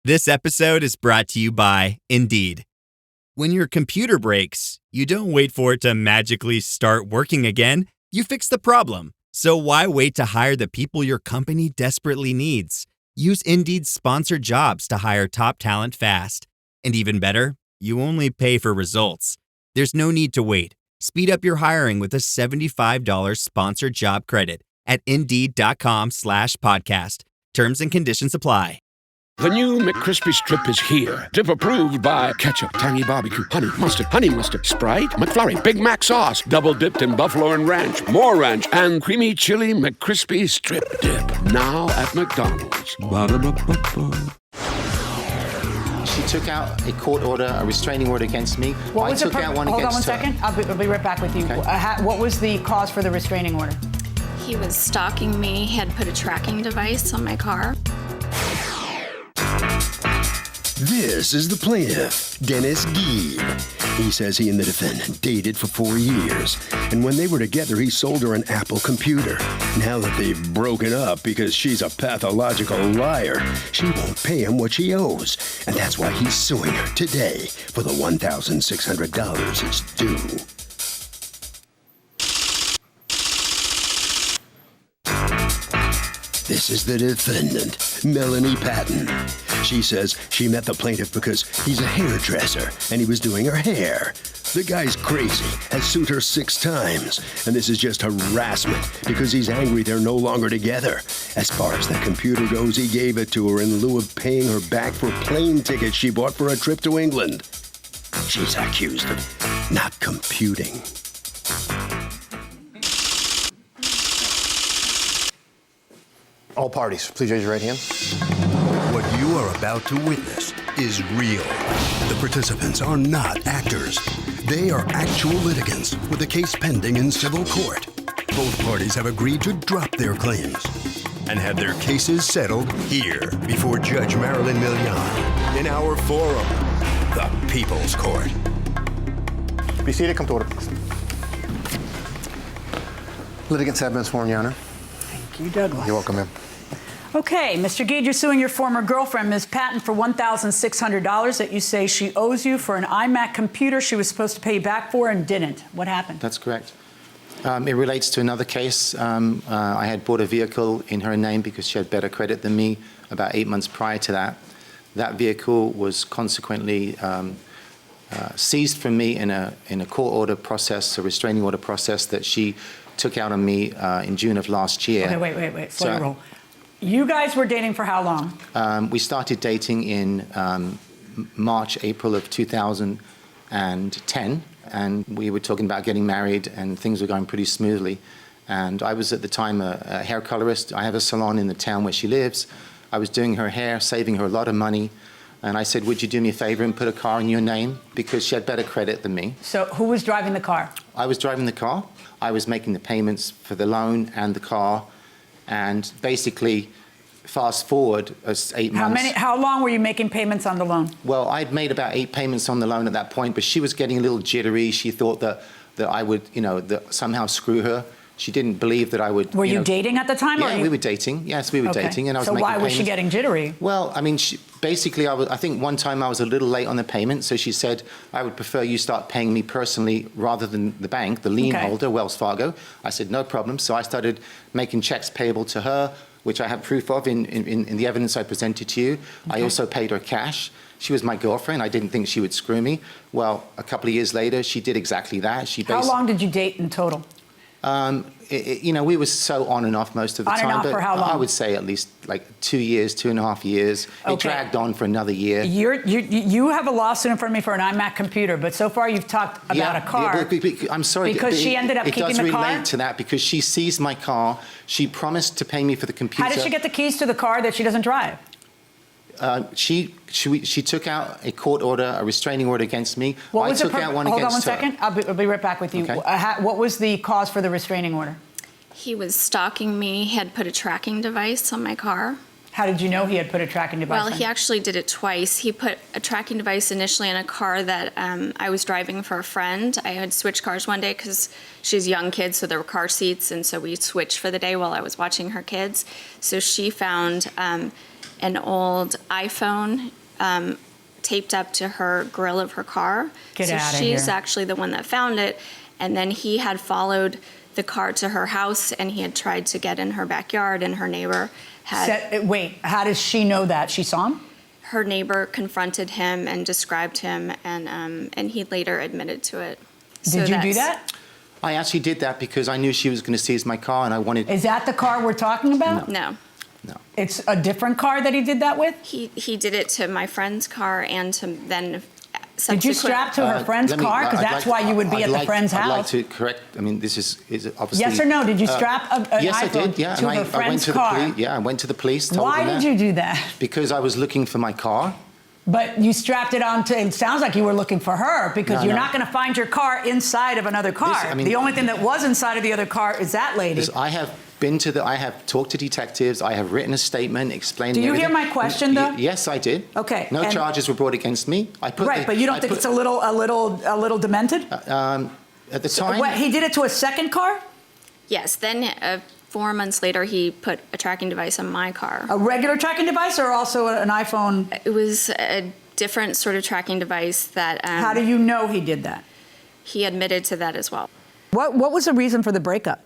This episode is brought to you by Indeed. When your computer breaks, you don't wait for it to magically start working again. You fix the problem. So why wait to hire the people your company desperately needs? Use Indeed's sponsored jobs to hire top talent fast. And even better, you only pay for results. There's no need to wait. Speed up your hiring with a $75 sponsored job credit at Indeed.com/podcast. Terms and conditions apply. The new McCrispy Strip is here. Dip approved by ketchup, tangy barbecue, honey mustard, Sprite, McFlurry, Big Mac sauce, double dipped in buffalo and ranch, more ranch, and creamy chili McCrispy Strip Dip. Now at McDonald's. Ba-da-ba-ba-ba. She took out a court order, a restraining order against me. What was I took out one Hold on against one her. second. I'll be right back with you. Okay. What was the cause for the restraining order? He was stalking me. He had put a tracking device on my car. This is the plaintiff, Dennis Geeb. He says he and the defendant dated for 4 years, and when they were together, he sold her an Apple computer. Now that they've broken up because she's a pathological liar, she won't pay him what she owes, and that's why he's suing her today for the $1,600 it's due. This is the defendant, Melanie Patton. She says she met the plaintiff because he's a hairdresser and he was doing her hair. The guy's crazy, has sued her 6 times, and this is just harassment because he's angry they're no longer together. As far as the computer goes, he gave it to her in lieu of paying her back for plane tickets she bought for a trip to England. She's accused of not computing. All parties, please raise your right hand. What you are about to witness is real. The participants are not actors. They are actual litigants with a case pending in civil court. Both parties have agreed to drop their claims and have their cases settled here before Judge Marilyn Millian in our forum, the People's Court. Be seated, come to order, please. Litigants have been sworn, Your Honor. Thank you, Douglas. You're welcome, ma'am. Okay, Mr. Geed, you're suing your former girlfriend, Ms. Patton, for $1,600 that you say she owes you for an iMac computer she was supposed to pay you back for and didn't. What happened? That's correct. It relates to another case. I had bought a vehicle in her name because she had better credit than me about 8 months prior to that. That vehicle was consequently seized from me in a court order process, a restraining order process that she took out on me in June of last year. Okay, wait. Slow roll. You guys were dating for how long? We started dating in March, April of 2010, and we were talking about getting married, and things were going pretty smoothly. And I was at the time a hair colorist. I have a salon in the town where she lives. I was doing her hair, saving her a lot of money. And I said, would you do me a favor and put a car in your name? Because she had better credit than me. So who was driving the car? I was driving the car. I was making the payments for the loan and the car. And basically, fast forward 8 months. How long were you making payments on the loan? Well, I'd made about 8 payments on the loan at that point, but she was getting a little jittery. She thought that I would, somehow screw her. She didn't believe that I would. Were you dating at the time? Yeah, we were dating. Yes, we were dating, and I was so making why was payments. she getting jittery? Well, I mean, basically, I think one time I was a little late on the payment, so she said, I would prefer you start paying me personally rather than the bank, the lien holder, Wells Fargo. I said, no problem. So I started making checks payable to her, which I have proof of in the evidence I presented to you. Okay. I also paid her cash. She was my girlfriend. I didn't think she would screw me. Well, a couple of years later, she did exactly that. How long did you date in total? We were so on and off most of the time. On and off for how long? I would say at least like 2 years, 2.5 years. Okay. It dragged on for another year. You have a lawsuit in front of me for an iMac computer, but so far you've talked about a car. I'm sorry. Because she ended up keeping the car? It does relate to that because she seized my car. She promised to pay me for the computer. How did she get the keys to the car that she doesn't drive? She took out a court order, a restraining order against me. Hold against on one her. second. I'll be right back with you. Okay. What was the cause for the restraining order? He was stalking me. He had put a tracking device on my car. How did you know he had put a tracking device on? Well, he actually did it twice. He put a tracking device initially in a car that I was driving for a friend. I had switched cars one day because she's a young kid, so there were car seats, and so we switched for the day while I was watching her kids. So she found an old iPhone taped up to her grill of her car. Get so outta she's here. actually the one that found it. And then he had followed the car to her house, and he had tried to get in her backyard, and her neighbor had... Wait, how does she know that? She saw him? Her neighbor confronted him and described him, and he later admitted to it. Did you do that? I actually did that because I knew she was going to seize my car, and I wanted... Is that the car we're talking about? No. No. It's a different car that he did that with? He did it to my friend's car and to then Did you strap to her friend's car? Because that's why you would be at the friend's house. I'd like to correct, I mean, this is obviously... Yes or no? Did you strap an yes, iPhone I did, yeah. to her friend's car? I went to the police, told Why them did that. you do that? Because I was looking for my car. But you strapped it onto, it sounds like you were looking for her, because No, you're no. not going to find your car inside of another car. The only thing that was inside of the other car is that lady. I have talked to detectives, I have written a statement explaining Do you hear everything. my question, though? Yes, I did. Okay, No and- charges were brought against me. Right, but you don't think it's a little demented? At the time... What, he did it to a second car? Yes, then 4 months later, he put a tracking device on my car. A regular tracking device or also an iPhone? It was a different sort of tracking device that... How do you know he did that? He admitted to that as well. What was the reason for the breakup?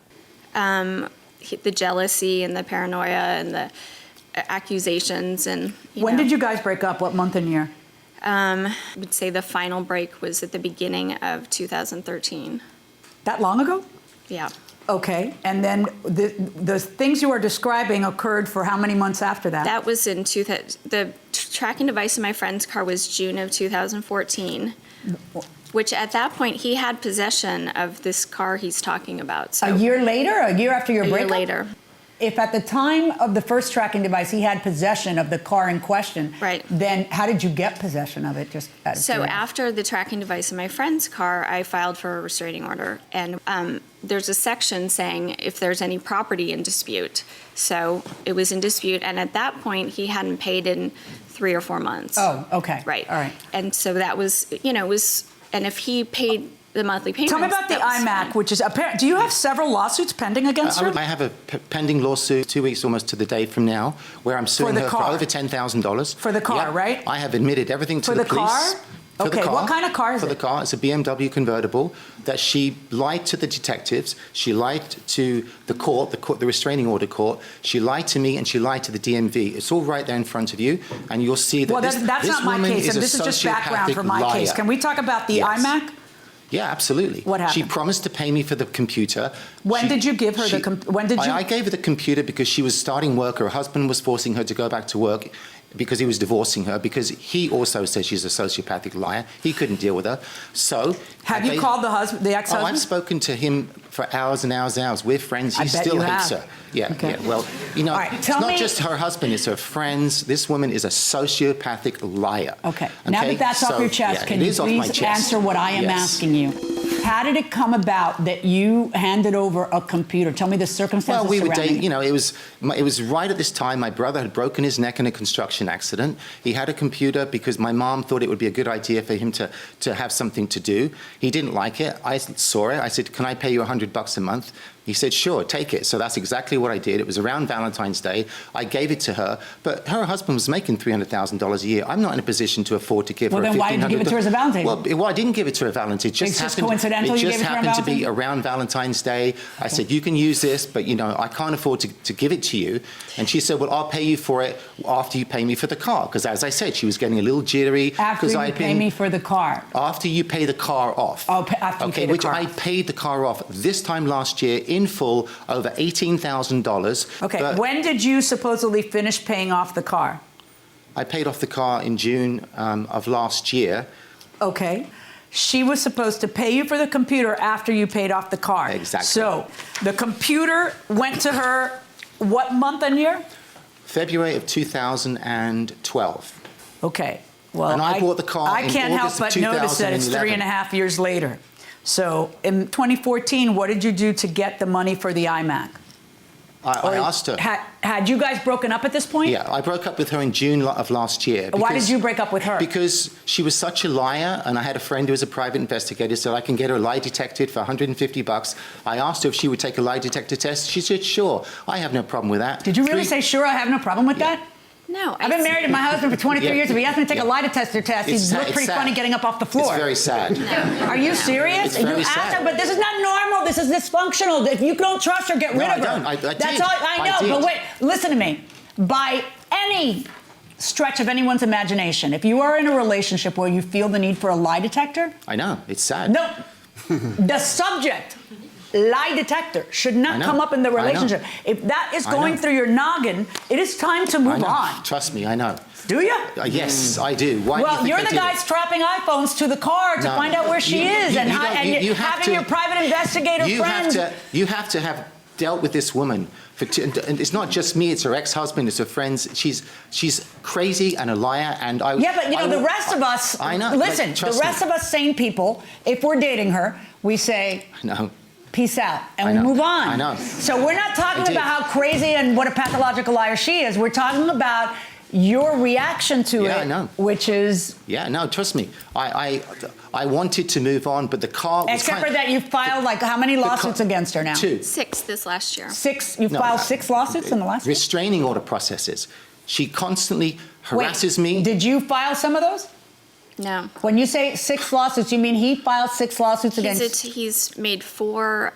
The jealousy and the paranoia and the accusations and... When did you guys break up? What month and year? I would say the final break was at the beginning of 2013. That long ago? Yeah. Okay, and then the things you are describing occurred for how many months after that? That was in the tracking device in my friend's car was June of 2014, which at that point he had possession of this car he's talking about. So a year later, a year after your breakup? A year later. If at the time of the first tracking device he had possession of the car in question, right, then how did you get possession of it? Just out of so curiosity? after the tracking device in my friend's car, I filed for a restraining order, and there's a section saying if there's any property in dispute. So it was in dispute, and at that point he hadn't paid in 3 or 4 months. Oh, okay. Right. All right. And so that was, it was, and if he paid the monthly payments. Tell me about the IMAC, which is apparent. Do you have several lawsuits pending against her? I have a pending lawsuit 2 weeks almost to the day from now, where I'm suing her for over $10,000. For the car, right? I have admitted everything to the police. For the car? Okay, what kind of car is it? For the car, it's a BMW convertible that she lied to the detectives, she lied to the court, the restraining order court, she lied to me, and she lied to the DMV. It's all right there in front of you, and you'll see that well, that's not my case, and this is just background for my case. Can we talk about the IMAC? Yeah, absolutely. What happened? She promised to pay me for the computer. When did you give her I gave her the computer because she was starting work. Her husband was forcing her to go back to work because he was divorcing her, because he also says she's a sociopathic liar. He couldn't deal with her. So... Have you called the ex-husband? Oh, I've spoken to him for hours and hours and hours. We're friends. He still hates her. Yeah, okay. Yeah. Well, right, it's not just her husband, it's her friends. This woman is a sociopathic liar. Okay. Now that that's off your chest, can you please answer what I am asking you? How did it come about that you handed over a computer? Tell me the circumstances surrounding it. Well, we were dating, it was right at this time. My brother had broken his neck in a construction accident. He had a computer because my mom thought it would be a good idea for him to have something to do. He didn't like it. I saw it. I said, can I pay you $100 a month? He said, sure, take it. So that's exactly what I did. It was around Valentine's Day. I gave it to her, but her husband was making $300,000 a year. I'm not in a position to afford to give her $1,500. Well, then why did you give it to her as a Valentine's? Well, I didn't give it to her Valentine's. It's just coincidental you gave it to her on happened to be Valentine's? around Valentine's Day. I said, you can use this, but, I can't afford to give it to you. And she said, well, I'll pay you for it after you pay me for the car. Because as I said, she was getting a little jittery. After you pay me for the car? After you pay the car off. Oh, after you pay the car off. Which I paid the car off this time last year in full, over $18,000. Okay, when did you supposedly finish paying off the car? I paid off the car in June of last year. Okay. She was supposed to pay you for the computer after you paid off the car. Exactly. So the computer went to her what month and year? February of 2012. Okay. Well, and I bought the car I in can't August help but notice that it's 3.5 years later. So in 2014, what did you do to get the money for the IMAC? I asked her. Had you guys broken up at this point? Yeah, I broke up with her in June of last year. Why did you break up with her? Because she was such a liar, and I had a friend who was a private investigator, so I can get her lie detected for $150. I asked her if she would take a lie detector test. She said, sure. I have no problem with that. Did you really say, sure, I have no problem with that? No, I've been married to my husband for 23 years. If he asked me to take a lie detector test, he'd look pretty funny getting up off the floor. It's very sad. Are you serious? It's very sad. Her, but this is not normal. This is dysfunctional. If you don't trust her, get rid of her. I That's all I know. But wait, listen to me. By any stretch of anyone's imagination, if you are in a relationship where you feel the need for a lie detector, I know, it's sad. No, the subject, lie detector, should not come up in the relationship. If that is going through your noggin, it is time to move on. Trust me, I know. Do you? Yes, I do. Why well, do you think you're the guy strapping iPhones to the car to find out where she is, and having your private investigator friends. You have to have dealt with this woman. And it's not just me, it's her ex-husband, it's her friends. She's crazy and a liar, and I... Yeah, but the rest of us... I know. Listen, the rest of us sane people, if we're dating her, we say... No. Peace out, and we move on. I know. So we're not talking about how crazy and what a pathological liar she is. We're talking about your reaction to it, which is... Yeah, no, trust me. I wanted to move on, but the car was Except for that you filed, like, how many lawsuits against her now? 2. 6 this last year. 6? You filed 6 lawsuits in the last year? Restraining order processes. She constantly harasses me. Did you file some of those? No. When you say 6 lawsuits, you mean he filed 6 lawsuits against... He's made 4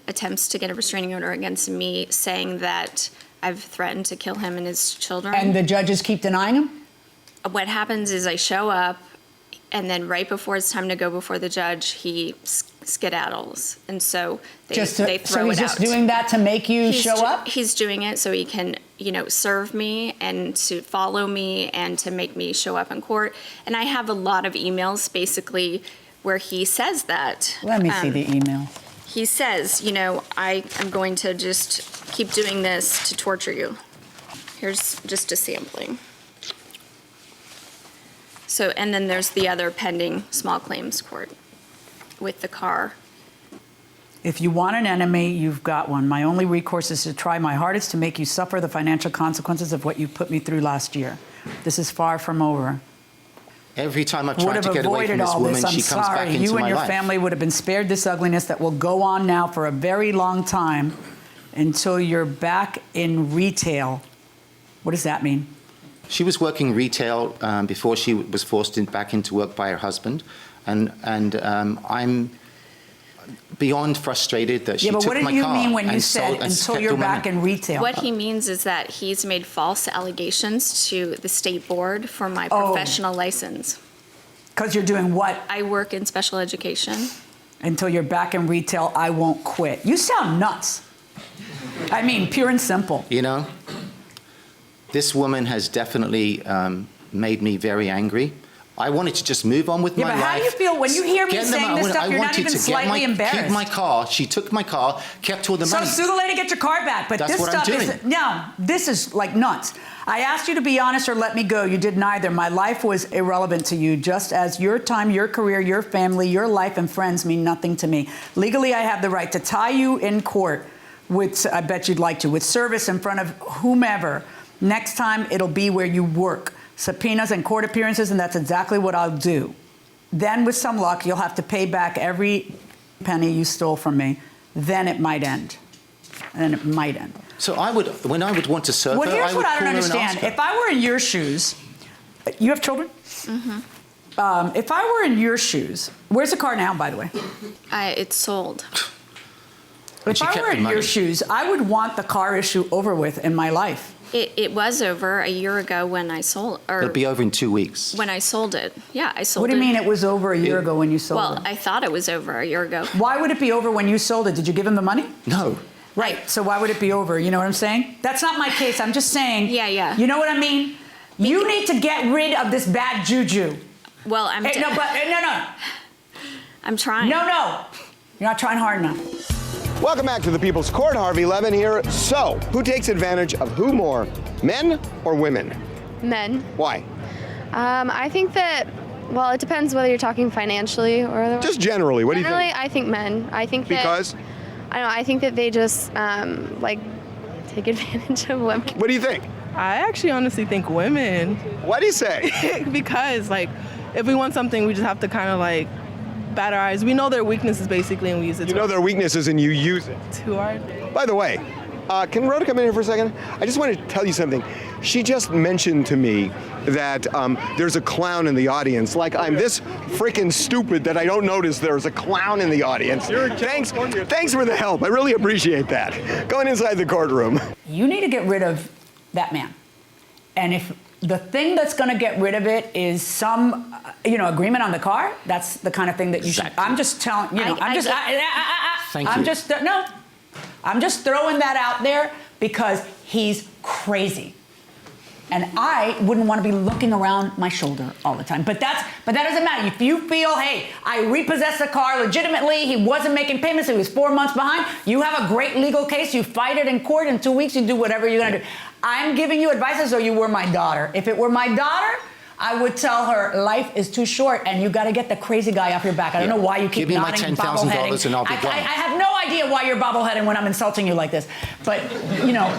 attempts to get a restraining order against me, saying that I've threatened to kill him and his children. And the judges keep denying him? What happens is I show up, and then right before it's time to go before the judge, he skedaddles. And so they throw it out. So he's just doing that to make you show up? He's doing it so he can, serve me and to follow me and to make me show up in court. And I have a lot of emails, basically, where he says that. Let me see the email. He says, I am going to just keep doing this to torture you. Here's just a sampling. So, and then there's the other pending small claims court with the car. If you want an enemy, you've got one. My only recourse is to try my hardest to make you suffer the financial consequences of what you put me through last year. This is far from over. Every time I've tried to get away from this woman, she comes back into my life. You and your family would have been spared this ugliness that will go on now for a very long time until you're back in retail. What does that mean? She was working retail before she was forced back into work by her husband, and I'm beyond frustrated that she took my car. Yeah, but what did you mean when you said until you're back in retail? What he means is that he's made false allegations to the state board for my professional license. Because you're doing what? I work in special education. Until you're back in retail, I won't quit. You sound nuts. I mean, pure and simple. This woman has definitely made me very angry. I wanted to just move on with my life. Yeah, but how do you feel when you hear me saying this stuff? You're not even slightly embarrassed. Keep my car. She took my car, kept all the money. So sue the lady, get your car back. But that's this what stuff I'm doing. this is like nuts. I asked you to be honest or let me go. You did neither. My life was irrelevant to you, just as your time, your career, your family, your life, and friends mean nothing to me. Legally, I have the right to tie you in court with, I bet you'd like to, with service in front of whomever. Next time, it'll be where you work. Subpoenas and court appearances, and that's exactly what I'll do. Then, with some luck, you'll have to pay back every penny you stole from me. Then it might end. And then it might end. So when I would want to serve her, here's what I don't call her and understand. ask her. If I were in your shoes, you have children? Mm-hmm. If I were in your shoes, where's the car now, by the way? It's sold. If I were in your shoes, I would want the car issue over with in my life. It was over a year ago when I sold, or it'll be over in 2 weeks. When I sold it. Yeah, I sold it. What do you mean it was over a year ago when you sold it? Well, I thought it was over a year ago. Why would it be over when you sold it? Did you give him the money? No. Right, so why would it be over? You know what I'm saying? That's not my case. I'm just saying. Yeah. You know what I mean? You need to get rid of this bad juju. Well, I'm... No. I'm trying. No. You're not trying hard enough. Welcome back to the People's Court. Harvey Levin here. So, who takes advantage of who more, men or women? Men. Why? I think that, well, it depends whether you're talking financially or otherwise. Just generally, what do you think? Generally, I think men. I think that... Because? I don't know, I think that they just, take advantage of women. What do you think? I actually honestly think women. What do you say? Because, if we want something, we just have to kind of, bat our eyes. We know their weaknesses, basically, and we use it. You know their weaknesses and you use it. To our advantage. By the way, can Rhoda come in here for a second? I just wanted to tell you something. She just mentioned to me that there's a clown in the audience. Like I'm this freaking stupid that I don't notice there's a clown in the audience. Thanks for the help. I really appreciate that. Going inside the courtroom. You need to get rid of that man. And if the thing that's going to get rid of it is some, agreement on the car, that's the kind of thing that you should. I'm just telling, I'm just throwing that out there because he's crazy. And I wouldn't want to be looking around my shoulder all the time. But that doesn't matter. If you feel, hey, I repossessed the car legitimately, he wasn't making payments, he was 4 months behind, you have a great legal case, you fight it in court, in 2 weeks you do whatever you're going to do. I'm giving you advice as though you were my daughter. If it were my daughter, I would tell her life is too short and you got to get the crazy guy off your back. I don't know why you keep nodding, Give me my $10,000 and I'll be gone. I have no idea why you're bobbleheading when I'm insulting you like this. But,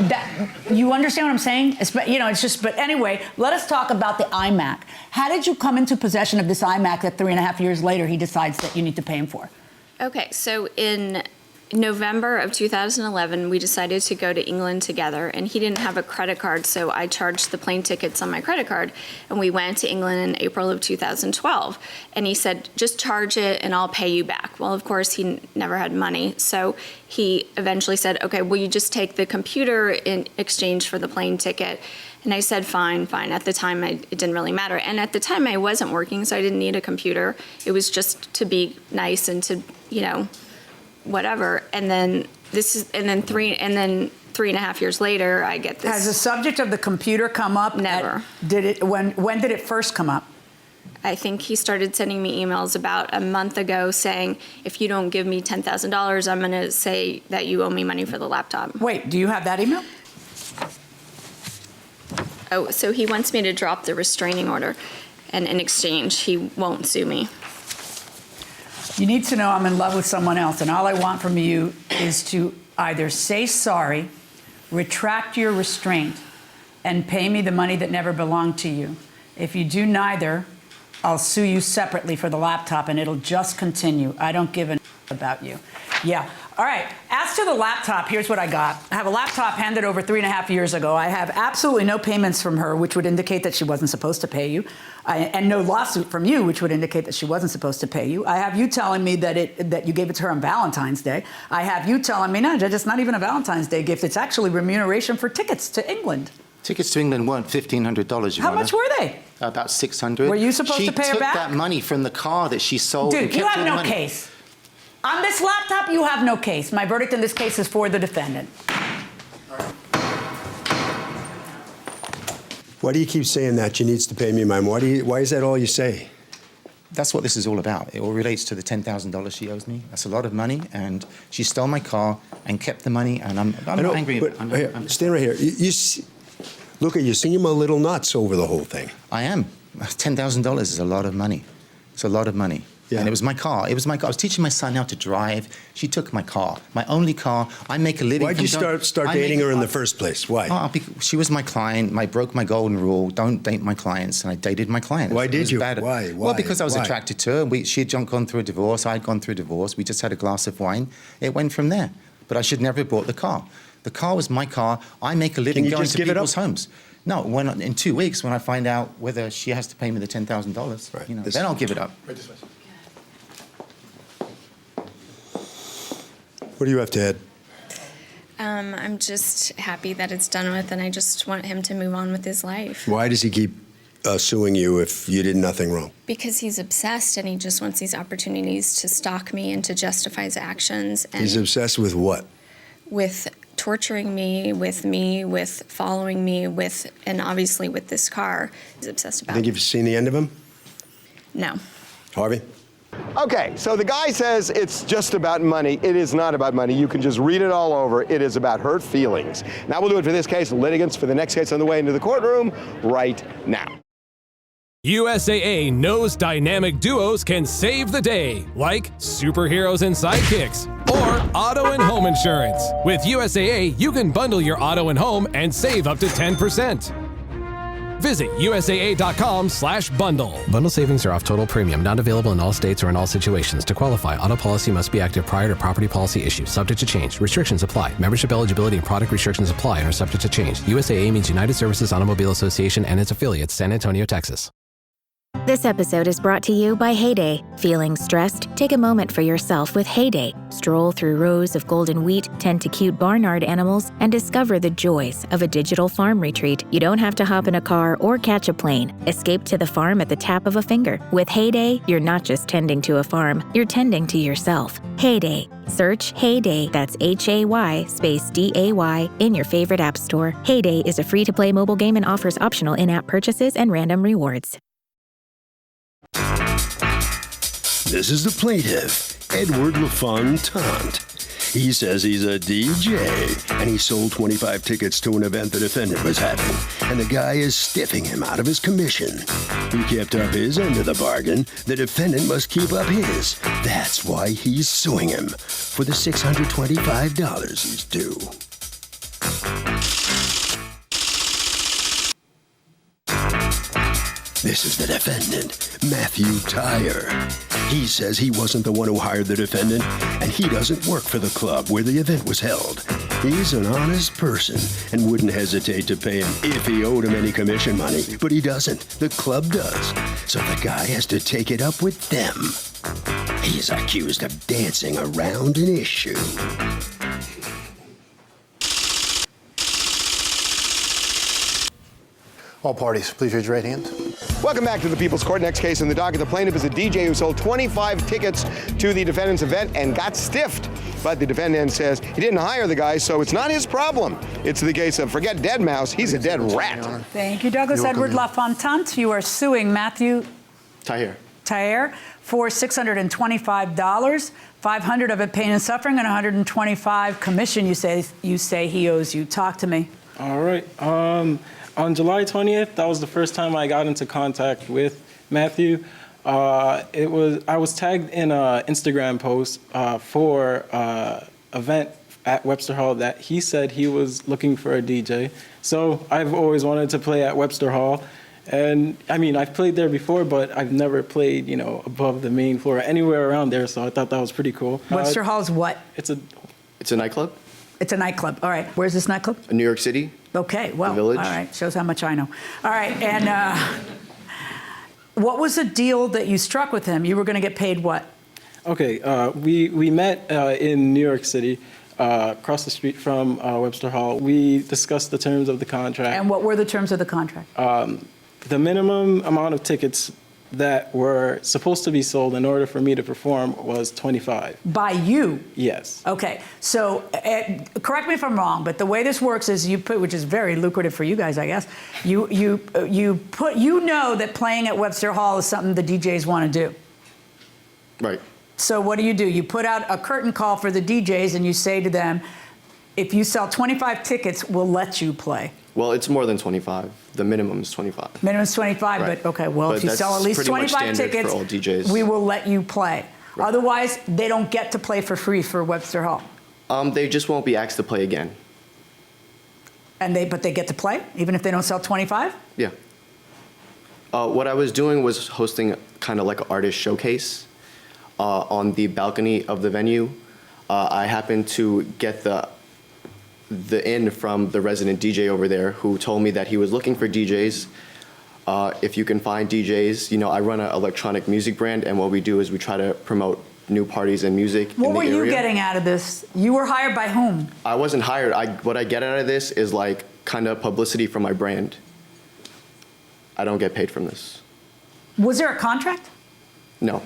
that you understand what I'm saying? It's just, but anyway, let us talk about the iMac. How did you come into possession of this iMac that 3.5 years later he decides that you need to pay him for? Okay, so in November of 2011, we decided to go to England together, and he didn't have a credit card, so I charged the plane tickets on my credit card, and we went to England in April of 2012. And he said, just charge it and I'll pay you back. Well, of course, he never had money, so he eventually said, okay, will you just take the computer in exchange for the plane ticket? And I said, fine. At the time, it didn't really matter. And at the time, I wasn't working, so I didn't need a computer. It was just to be nice and to, whatever. And then 3.5 years later, I get this. Has the subject of the computer come up? Never. When did it first come up? I think he started sending me emails about a month ago saying, if you don't give me $10,000, I'm going to say that you owe me money for the laptop. Wait, do you have that email? Oh, so he wants me to drop the restraining order, and in exchange, he won't sue me. You need to know I'm in love with someone else, and all I want from you is to either say sorry, retract your restraint, and pay me the money that never belonged to you. If you do neither, I'll sue you separately for the laptop, and it'll just continue. I don't give a about you. Yeah. All right. As to the laptop, here's what I got. I have a laptop handed over 3.5 years ago. I have absolutely no payments from her, which would indicate that she wasn't supposed to pay you, and no lawsuit from you, which would indicate that she wasn't supposed to pay you. I have you telling me that you gave it to her on Valentine's Day. I have you telling me, no, Judge, it's not even a Valentine's Day gift. It's actually remuneration for tickets to England. Tickets to England weren't $1,500, Your How Honor. much were they? About $600. Were you supposed to pay her back? She took that money from the car that she sold. Dude, and you kept have the no money. case. On this laptop, you have no case. My verdict in this case is for the defendant. Why do you keep saying that she needs to pay me my money? Why is that all you say? That's what this is all about. It all relates to the $10,000 she owes me. That's a lot of money, and she stole my car and kept the money, and I'm not angry. But stand right here. Look at you, seem a little nuts over the whole thing. I am. $10,000 is a lot of money. It's a lot of money. Yeah. And it was my car. It was my car. I was teaching my son how to drive. She took my car, my only car. I make a living. Why'd you start dating her in the first place? Why? She was my client. I broke my golden rule: don't date my clients, and I dated my clients. Why did you? Bad. Why? Well, because I was attracted to her. She had gone through a divorce. I'd gone through a divorce. We just had a glass of wine. It went from there. But I should never have bought the car. The car was my car. I make a living going to people's homes. No, in 2 weeks, when I find out whether she has to pay me the $10,000, right. Then I'll give it up. Right this way. What do you have to add? I'm just happy that it's done with, and I just want him to move on with his life. Why does he keep suing you if you did nothing wrong? Because he's obsessed, and he just wants these opportunities to stalk me and to justify his actions. And he's obsessed with what? With torturing me, with following me, and obviously with this car. He's obsessed about. Think you've seen the end of him? No. Harvey? Okay, so the guy says it's just about money. It is not about money. You can just read it all over. It is about hurt feelings. Now we'll do it for this case. Litigants for the next case on the way into the courtroom right now. USAA knows dynamic duos can save the day, like superheroes and sidekicks, or auto and home insurance. With USAA, you can bundle your auto and home and save up to 10%. Visit USAA.com/bundle. Bundle savings are off total premium, not available in all states or in all situations. To qualify, auto policy must be active prior to property policy issue. Subject to change. Restrictions apply. Membership eligibility and product restrictions apply and are subject to change. USAA means United Services Automobile Association and its affiliates, San Antonio, Texas. This episode is brought to you by Heyday. Feeling stressed? Take a moment for yourself with Heyday. Stroll through rows of golden wheat, tend to cute barnyard animals, and discover the joys of a digital farm retreat. You don't have to hop in a car or catch a plane. Escape to the farm at the tap of a finger. With Heyday, you're not just tending to a farm, you're tending to yourself. Heyday. Search Heyday, that's Hay space DAY, in your favorite app store. Heyday is a free-to-play mobile game and offers optional in-app purchases and random rewards. This is the plaintiff, Edward LaFontant. He says he's a DJ, and he sold 25 tickets to an event the defendant was having, and the guy is stiffing him out of his commission. He kept up his end of the bargain. The defendant must keep up his. That's why he's suing him for the $625 he's due. This is the defendant, Matthew Tyre. He says he wasn't the one who hired the defendant, and he doesn't work for the club where the event was held. He's an honest person and wouldn't hesitate to pay him if he owed him any commission money, but he doesn't. The club does. So the guy has to take it up with them. He's accused of dancing around an issue. All parties, please raise your right hand. Welcome back to the People's Court. Next case in the docket. The plaintiff is a DJ who sold 25 tickets to the defendant's event and got stiffed. But the defendant says he didn't hire the guy, so it's not his problem. It's the case of forget dead mouse, he's a dead rat. Thank you, Douglas. Edward LaFontant, you are suing Matthew Tyre for $625, $500 of it pain and suffering, and $125 commission you say he owes you. Talk to me. All right. On July 20th, that was the first time I got into contact with Matthew. I was tagged in an Instagram post for an event at Webster Hall that he said he was looking for a DJ. So I've always wanted to play at Webster Hall. And I mean, I've played there before, but I've never played, above the main floor, anywhere around there. So I thought that was pretty cool. Webster Hall is what? It's a nightclub. It's a nightclub. All right. Where's this nightclub? In New York City. Okay. Well, the Village. All right. Shows how much I know. All right. And what was the deal that you struck with him? You were going to get paid what? Okay. We met in New York City, across the street from Webster Hall. We discussed the terms of the contract. And what were the terms of the contract? The minimum amount of tickets that were supposed to be sold in order for me to perform was 25. By you? Yes. Okay. So correct me if I'm wrong, but the way this works is you put, which is very lucrative for you guys, I guess. You know that playing at Webster Hall is something the DJs want to do. Right. So what do? You put out a curtain call for the DJs and you say to them, if you sell 25 tickets, we'll let you play. Well, it's more than 25. The minimum is 25. Minimum is 25, right. But okay, well, if you sell at least 25 tickets, for all DJs. We will let you play. Right. Otherwise, they don't get to play for free for Webster Hall. They just won't be asked to play again. But they get to play, even if they don't sell 25? Yeah. What I was doing was hosting kind of like an artist showcase on the balcony of the venue. I happened to get the in from the resident DJ over there who told me that he was looking for DJs. If you can find DJs, I run an electronic music brand, and what we do is we try to promote new parties and music in the area. What were you getting out of this? You were hired by whom? I wasn't hired. What I get out of this is like kind of publicity for my brand. I don't get paid from this. Was there a contract? No.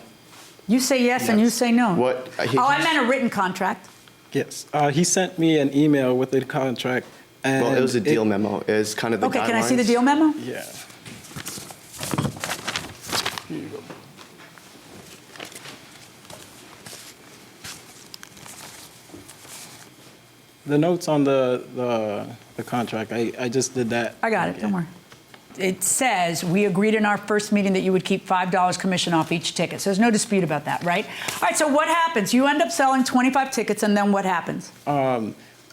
You say yes. And you say no. What? I meant a written contract. Yes. He sent me an email with the contract. And well, it was a deal memo. It was kind of the guidelines. Okay, can I see the deal memo? Yeah. Here you go. The notes on the contract, I just did that. I got it, don't worry. It says, we agreed in our first meeting that you would keep $5 commission off each ticket. So there's no dispute about that, right? All right, so what happens? You end up selling 25 tickets, and then what happens?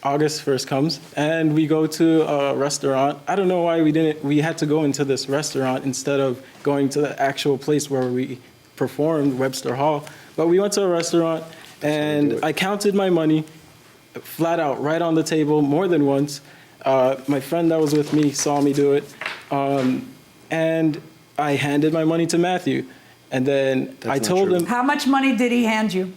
August 1st comes, and we go to a restaurant. I don't know why we had to go into this restaurant instead of going to the actual place where we performed, Webster Hall. But we went to a restaurant, and I counted my money flat out right on the table more than once. My friend that was with me saw me do it, and I handed my money to Matthew. And then I told him. How much money did he hand you?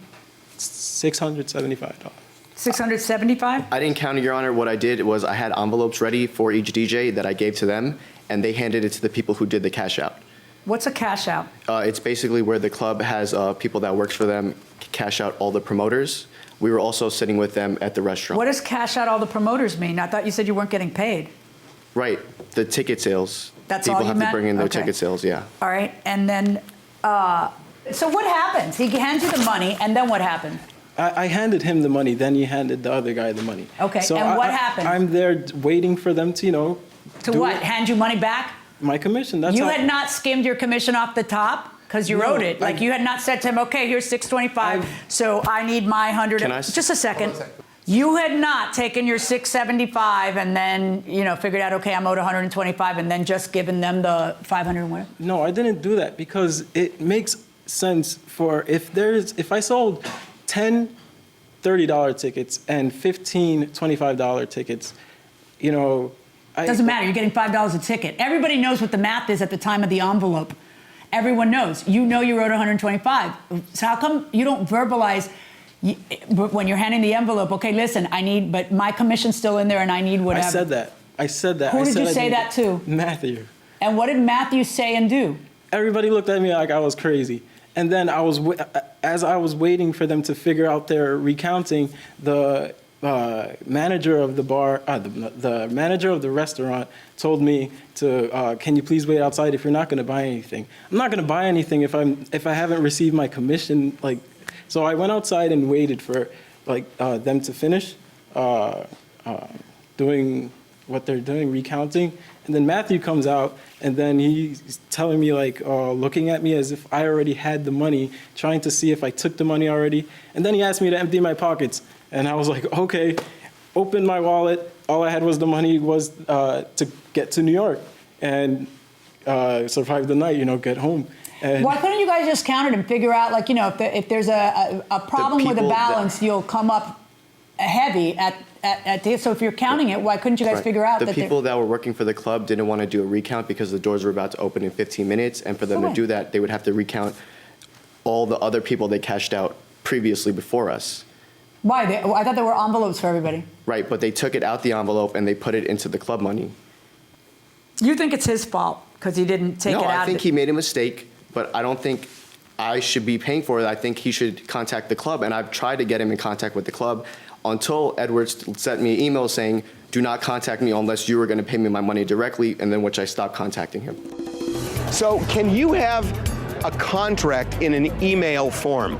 $675. $675? I didn't count it, Your Honor. What I did was I had envelopes ready for each DJ that I gave to them, and they handed it to the people who did the cash out. What's a cash out? It's basically where the club has people that works for them cash out all the promoters. We were also sitting with them at the restaurant. What does cash out all the promoters mean? I thought you said you weren't getting paid. Right, the ticket sales. That's people all you have meant? to bring in their Okay. ticket sales, yeah. All right, and then, so what happens? He hands you the money, and then what happened? I handed him the money, then he handed the other guy the money. Okay, so and what happened? I'm there waiting for them to, To what? Hand you money back? My commission, that's You how- had not skimmed your commission off the top? Because you wrote it. Like, you had not said to him, okay, here's $625, so I need my 100. Can I Just a second. You had not taken your $675 and then, figured out, okay, I'm owed $125, and then just given them the $500 and whatever? No, I didn't do that because it makes sense for if I sold 10 $30 tickets and 15 $25 tickets, Doesn't matter. You're getting $5 a ticket. Everybody knows what the math is at the time of the envelope. Everyone knows. You know you wrote $125. So how come you don't verbalize when you're handing the envelope? Okay, listen, but my commission's still in there, and I need whatever. I said that. Who did you say that to? Matthew. And what did Matthew say and do? Everybody looked at me like I was crazy. And then as I was waiting for them to figure out their recounting, the manager of the bar, the manager of the restaurant told me to, can you please wait outside if you're not going to buy anything? I'm not going to buy anything if I haven't received my commission. So I went outside and waited for them to finish doing what they're doing, recounting. And then Matthew comes out, and then he's telling me, looking at me as if I already had the money, trying to see if I took the money already. And then he asked me to empty my pockets. And I was like, okay, opened my wallet. All I had was the money to get to New York and survive the night, get home. And why couldn't you guys just count it and figure out, if there's a problem with a balance, you'll come up heavy at this. So if you're counting it, why couldn't you guys figure out the people that were working for the club didn't want to do a recount because the doors were about to open in 15 minutes, and for them to do that, they would have to recount all the other people they cashed out previously before us. Why? I thought there were envelopes for everybody. Right, but they took it out the envelope and they put it into the club money. You think it's his fault because he didn't take it out? No, I think he made a mistake, but I don't think I should be paying for it. I think he should contact the club, and I've tried to get him in contact with the club until Edwards sent me an email saying, do not contact me unless you were going to pay me my money directly, and then which I stopped contacting him. So can you have a contract in an email form?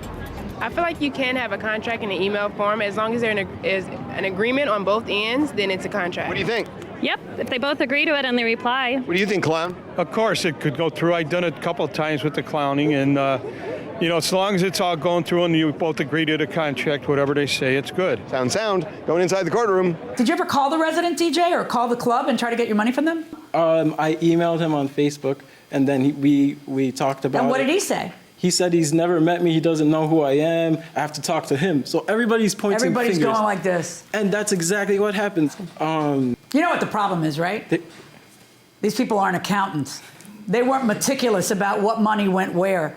I feel like you can have a contract in an email form as long as there is an agreement on both ends, then it's a contract. What do you think? Yep, if they both agree to it and they reply. What do you think, Clown? Of course, it could go through. I've done it a couple of times with the clowning, and as long as it's all going through and you both agree to the contract, whatever they say, it's good. Sound. Going inside the courtroom. Did you ever call the resident DJ or call the club and try to get your money from them? I emailed him on Facebook, and then we talked about it. And what did he say? He said he's never met me. He doesn't know who I am. I have to talk to him. So everybody's pointing fingers. Everybody's going like this. And that's exactly what happens. You know what the problem is, right? These people aren't accountants. They weren't meticulous about what money went where.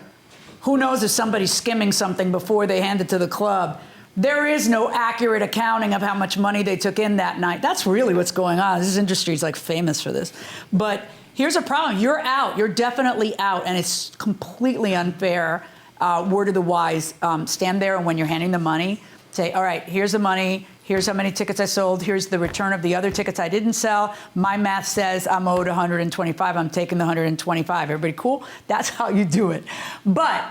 Who knows if somebody's skimming something before they hand it to the club? There is no accurate accounting of how much money they took in that night. That's really what's going on. This industry is famous for this. But here's a problem. You're out. You're definitely out, and it's completely unfair. Word of the wise, stand there, and when you're handing the money, say, all right, here's the money. Here's how many tickets I sold. Here's the return of the other tickets I didn't sell. My math says I'm owed 125. I'm taking the 125. Everybody cool? That's how you do it. But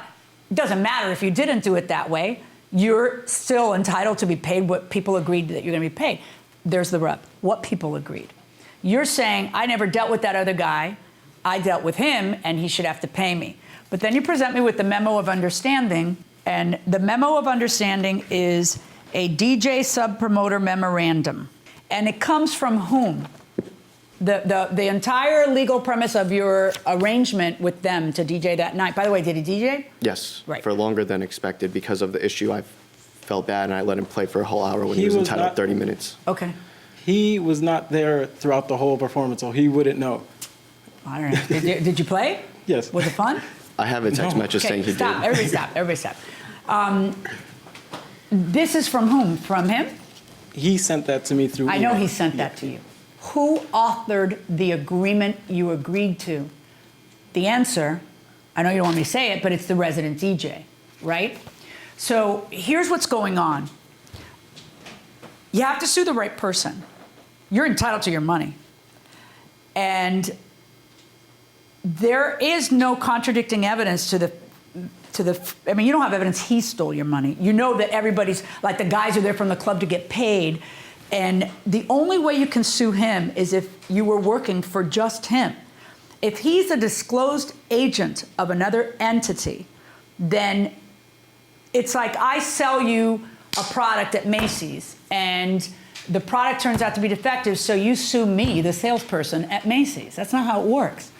it doesn't matter if you didn't do it that way. You're still entitled to be paid what people agreed that you're going to be paid. There's the rub. What people agreed. You're saying, I never dealt with that other guy. I dealt with him, and he should have to pay me. But then you present me with the memo of understanding, and the memo of understanding is a DJ sub-promoter memorandum. And it comes from whom? The entire legal premise of your arrangement with them to DJ that night. By the way, did he DJ? Yes, right. For longer than expected because of the issue. I felt bad and I let him play for a whole hour when he was entitled 30 minutes. Okay. He was not there throughout the whole performance, so he wouldn't know. I don't know. Did you play? Yes. Was it fun? I have a text message saying he stop. did. Everybody stop. This is from whom? From him? He sent that to me through email. I know he sent that to you. Who authored the agreement you agreed to? The answer, I know you don't want me to say it, but it's the resident DJ, right? So here's what's going on. You have to sue the right person. You're entitled to your money. And there is no contradicting evidence to the, I mean, you don't have evidence he stole your money. You know that everybody's, like the guys are there from the club to get paid. And the only way you can sue him is if you were working for just him. If he's a disclosed agent of another entity, then it's like I sell you a product at Macy's and the product turns out to be defective, so you sue me, the salesperson at Macy's. That's not how it works.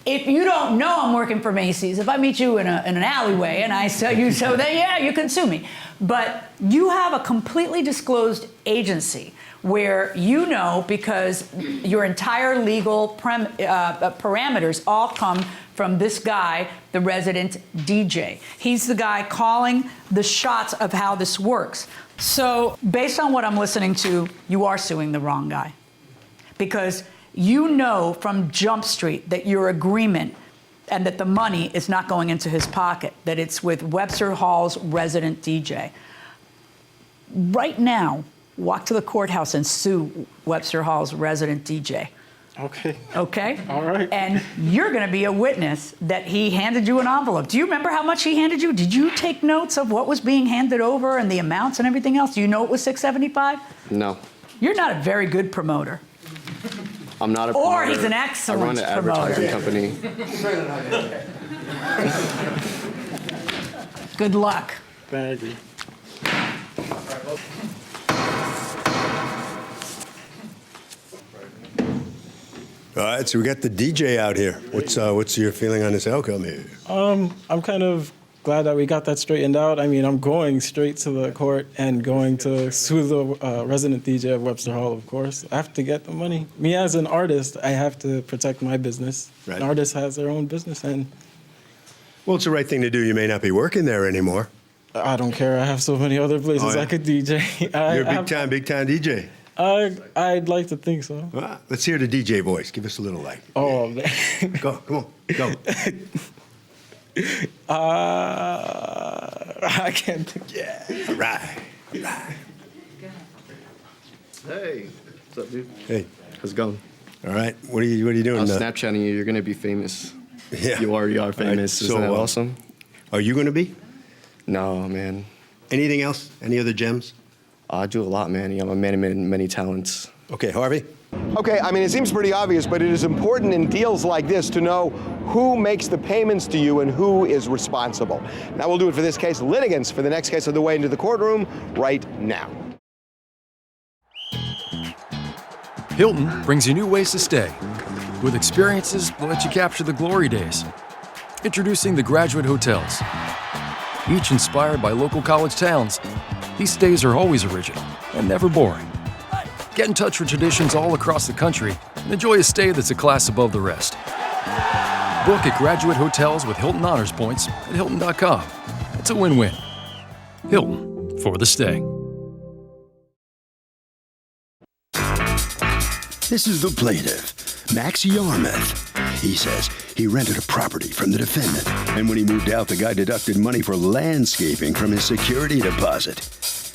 If you don't know I'm working for Macy's, if I meet you in an alleyway and I sell you, so then yeah, you can sue me. But you have a completely disclosed agency where you know because your entire legal parameters all come from this guy, the resident DJ. He's the guy calling the shots of how this works. So based on what I'm listening to, you are suing the wrong guy. Because you know from Jump Street that your agreement and that the money is not going into his pocket, that it's with Webster Hall's resident DJ. Right now, walk to the courthouse and sue Webster Hall's resident DJ. Okay. Okay? All right. And you're going to be a witness that he handed you an envelope. Do you remember how much he handed you? Did you take notes of what was being handed over and the amounts and everything else? Do you know it was $675? No. You're not a very good promoter. I'm not a promoter. Or he's an excellent I run an advertising company. Good luck. Thank you. All right, so we got the DJ out here. What's your feeling on this outcome here? I'm kind of glad that we got that straightened out. I mean, I'm going straight to the court and going to sue the resident DJ of Webster Hall, of course. I have to get the money. Me as an artist, I have to protect my business. Right. An artist has their own business, and well, it's the right thing to do. You may not be working there anymore. I don't care. I have so many other places I could DJ. You're a big time DJ. I'd like to think so. Well, let's hear the DJ voice. Give us a little light. Oh, man. Go, come on, go. I can't think. Yeah, all right. Hey, what's up, dude? Hey. How's it going? All right, what are you doing? I was Snapchatting you. You're going to be famous. Yeah. You already are famous. Right, Isn't that awesome? Are you going to be? No, man. Anything else? Any other gems? I do a lot, man. I'm a man of many talents. Okay, Harvey? Okay, I mean, it seems pretty obvious, but it is important in deals like this to know who makes the payments to you and who is responsible. Now we'll do it for this case. Litigants for the next case of the way into the courtroom right now. Hilton brings you new ways to stay, with experiences that let you capture the glory days. Introducing the Graduate Hotels. Each inspired by local college towns, these stays are always original and never boring. Get in touch with traditions all across the country and enjoy a stay that's a class above the rest. Book at Graduate Hotels with Hilton Honors Points at Hilton.com. It's a win-win. Hilton, for the stay. This is the plaintiff, Max Yarmouth. He says he rented a property from the defendant, and when he moved out, the guy deducted money for landscaping from his security deposit.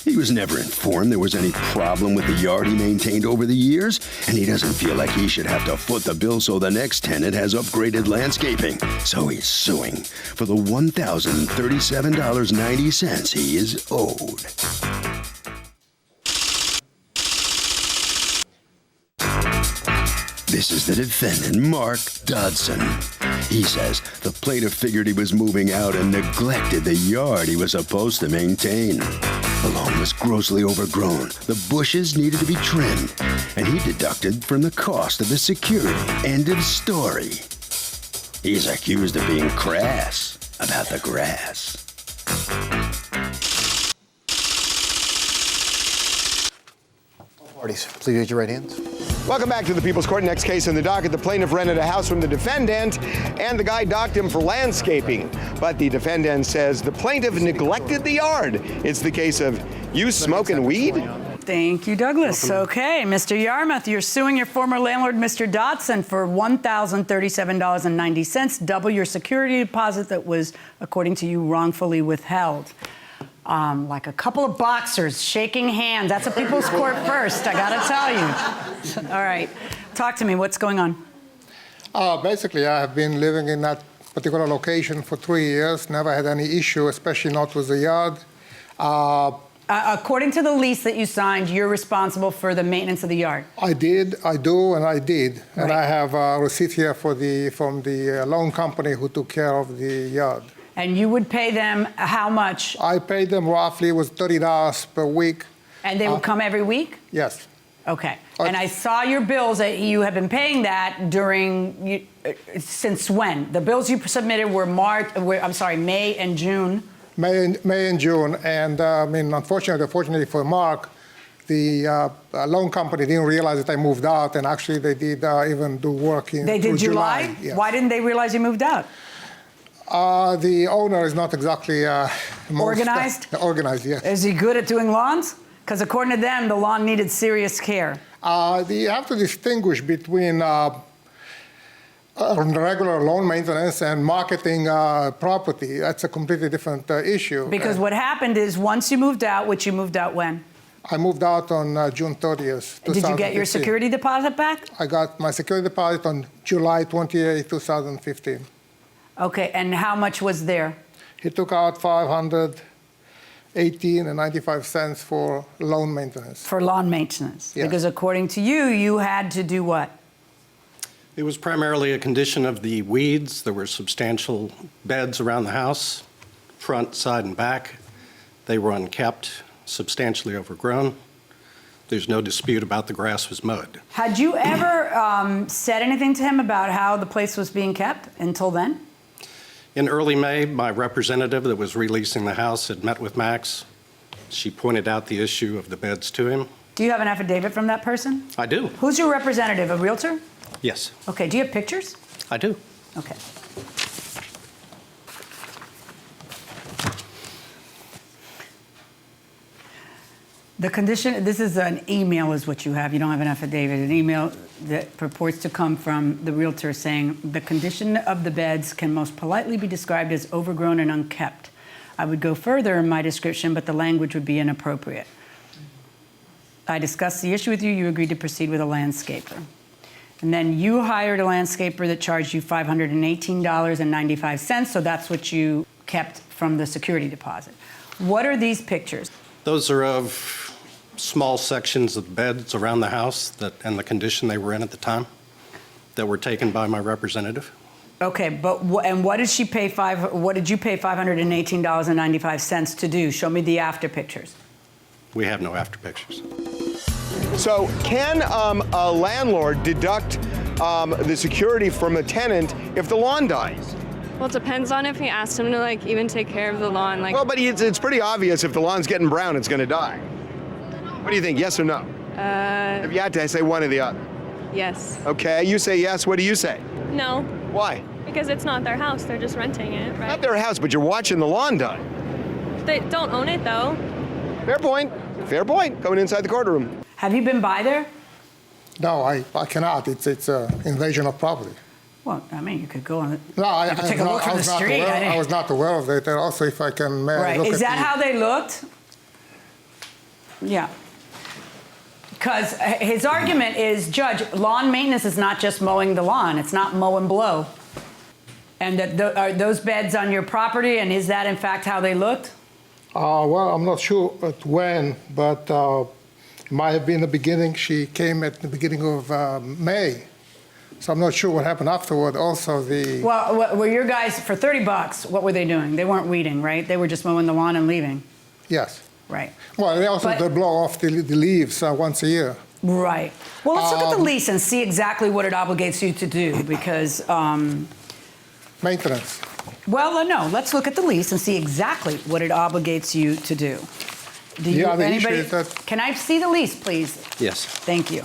He was never informed there was any problem with the yard he maintained over the years, and he doesn't feel like he should have to foot the bill so the next tenant has upgraded landscaping. So he's suing for the $1,037.90 he is owed. This is the defendant, Mark Dodson. He says the plaintiff figured he was moving out and neglected the yard he was supposed to maintain. The lawn was grossly overgrown. The bushes needed to be trimmed. And he deducted from the cost of the security. End of story. He's accused of being crass about the grass. Parties, please raise your right hands. Welcome back to the People's Court. Next case in the docket, the plaintiff rented a house from the defendant, and the guy docked him for landscaping. But the defendant says the plaintiff neglected the yard. It's the case of you smoking weed? Thank you, Douglas. Okay, Mr. Yarmouth, you're suing your former landlord, Mr. Dotson, for $1,037.90, double your security deposit that was, according to you, wrongfully withheld. Like a couple of boxers shaking hands. That's a People's Court first, I gotta tell you. All right, talk to me, what's going on? Basically, I have been living in that particular location for 3 years, never had any issue, especially not with the yard. According to the lease that you signed, you're responsible for the maintenance of the yard. I did, I do, and I did. Right. And I have a receipt here from the loan company who took care of the yard. And you would pay them how much? I paid them roughly, it was $30 per week. And they would come every week? Yes. Okay. And I saw your bills that you have been paying that during, since when? The bills you submitted were May and June. May and June, and I mean, unfortunately for Mark, the loan company didn't realize that I moved out, and actually they did even do work in They did July? Yes. Why didn't they realize you moved out? The owner is not exactly organized? Organized, yes. Is he good at doing lawns? Because according to them, the lawn needed serious care. You have to distinguish between regular loan maintenance and marketing property. That's a completely different issue. Because what happened is once you moved out, which you moved out when? I moved out on June 30th, 2015. Did you get your security deposit back? I got my security deposit on July 28, 2015. Okay, and how much was there? He took out $518.95 for loan maintenance. For lawn maintenance? Yes. Because according to you, you had to do what? It was primarily a condition of the weeds. There were substantial beds around the house, front, side, and back. They were unkept, substantially overgrown. There's no dispute about the grass was mowed. Had you ever said anything to him about how the place was being kept until then? In early May, my representative that was releasing the house had met with Max. She pointed out the issue of the beds to him. Do you have an affidavit from that person? I do. Who's your representative, a realtor? Yes. Okay, do you have pictures? I do. Okay. The condition, this is an email is what you have. You don't have an affidavit. An email that purports to come from the realtor saying, the condition of the beds can most politely be described as overgrown and unkept. I would go further in my description, but the language would be inappropriate. I discussed the issue with you. You agreed to proceed with a landscaper. And then you hired a landscaper that charged you $518.95, so that's what you kept from the security deposit. What are these pictures? Those are of small sections of beds around the house and the condition they were in at the time that were taken by my representative. Okay, but what did she pay? What did you pay $518.95 to do? Show me the after pictures. We have no after pictures. So can a landlord deduct the security from a tenant if the lawn dies? Well, it depends on if he asked him to even take care of the lawn. Well, but it's pretty obvious if the lawn's getting brown, it's going to die. What do you think, yes or no? If you had to say one or the other. Yes. Okay, you say yes, what do you say? No. Why? Because it's not their house, they're just renting it, right? Not their house, but you're watching the lawn die. They don't own it, though. Fair point. Fair point. Going inside the courtroom. Have you been by there? No, I cannot. It's invasion of property. Well, I mean, you could go on it. No, you could take a look from the street. I was not aware of it. And also, if I can right. look Is at that how they looked? Yeah. Because his argument is, Judge, lawn maintenance is not just mowing the lawn. It's not mow and blow. And that are those beds on your property, and is that, in fact, how they looked? Well, I'm not sure at when, but it might have been the beginning. She came at the beginning of May. So I'm not sure what happened afterward. Also, Well, were your guys, for $30, what were they doing? They weren't weeding, right? They were just mowing the lawn and leaving. Yes. Right. Well, they also they blow off the leaves once a year. Right. Well, let's look at the lease and see exactly what it obligates you to do, because... Maintenance. Well, no, let's look at the lease and see exactly what it obligates you to do. Do you, Yeah, the issue anybody, is that... Can I see the lease, please? Yes. Thank you.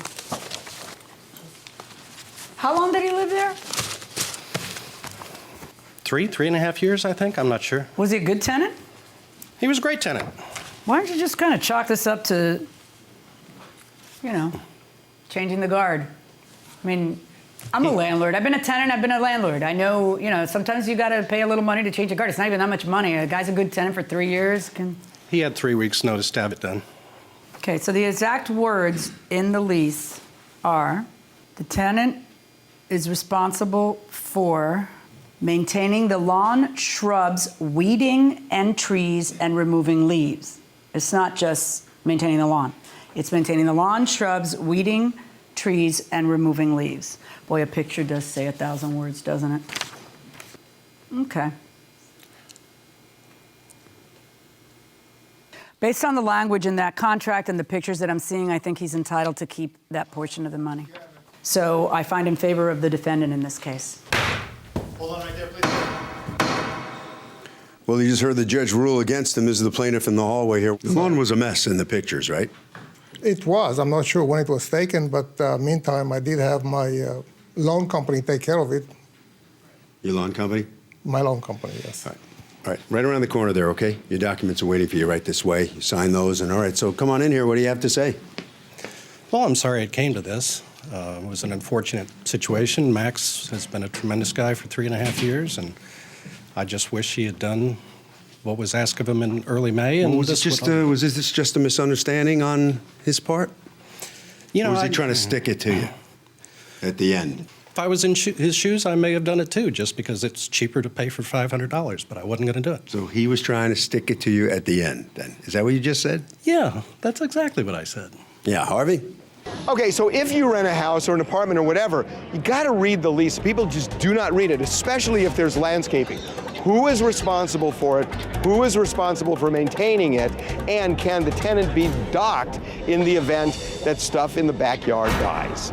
How long did he live there? 3.5 years, I think. I'm not sure. Was he a good tenant? He was a great tenant. Why don't you just kind of chalk this up to, you know, changing the guard? I mean, I'm a landlord. I've been a tenant. I've been a landlord. I know, you know, sometimes you got to pay a little money to change a guard. It's not even that much money. A guy's a good tenant for 3 years. He had 3 weeks' notice to have it done. Okay, so the exact words in the lease are, the tenant is responsible for maintaining the lawn, shrubs, weeding and trees, and removing leaves. It's not just maintaining the lawn. It's maintaining the lawn, shrubs, weeding, trees, and removing leaves. Boy, a picture does say 1,000 words, doesn't it? Okay. Based on the language in that contract and the pictures that I'm seeing, I think he's entitled to keep that portion of the money. So I find in favor of the defendant in this case. Hold on right there, please. Well, you just heard the judge rule against him. This is the plaintiff in the hallway here. The lawn was a mess in the pictures, right? It was. I'm not sure when it was taken, but meantime, I did have my loan company take care of it. Your lawn company? My loan company, yes. All right, right around the corner there, okay? Your documents are waiting for you right this way. You sign those, and all right, so come on in here. What do you have to say? Well, I'm sorry it came to this. It was an unfortunate situation. Max has been a tremendous guy for 3.5 years, and I just wish he had done what was asked of him in early May. And was this just a misunderstanding on his part? You know, or was he trying to stick it to you at the end? If I was in his shoes, I may have done it too, just because it's cheaper to pay for $500, but I wasn't going to do it. So he was trying to stick it to you at the end, then? Is that what you just said? Yeah, that's exactly what I said. Yeah, Harvey? Okay, so if you rent a house or an apartment or whatever, you got to read the lease. People just do not read it, especially if there's landscaping. Who is responsible for it? Who is responsible for maintaining it? And can the tenant be docked in the event that stuff in the backyard dies?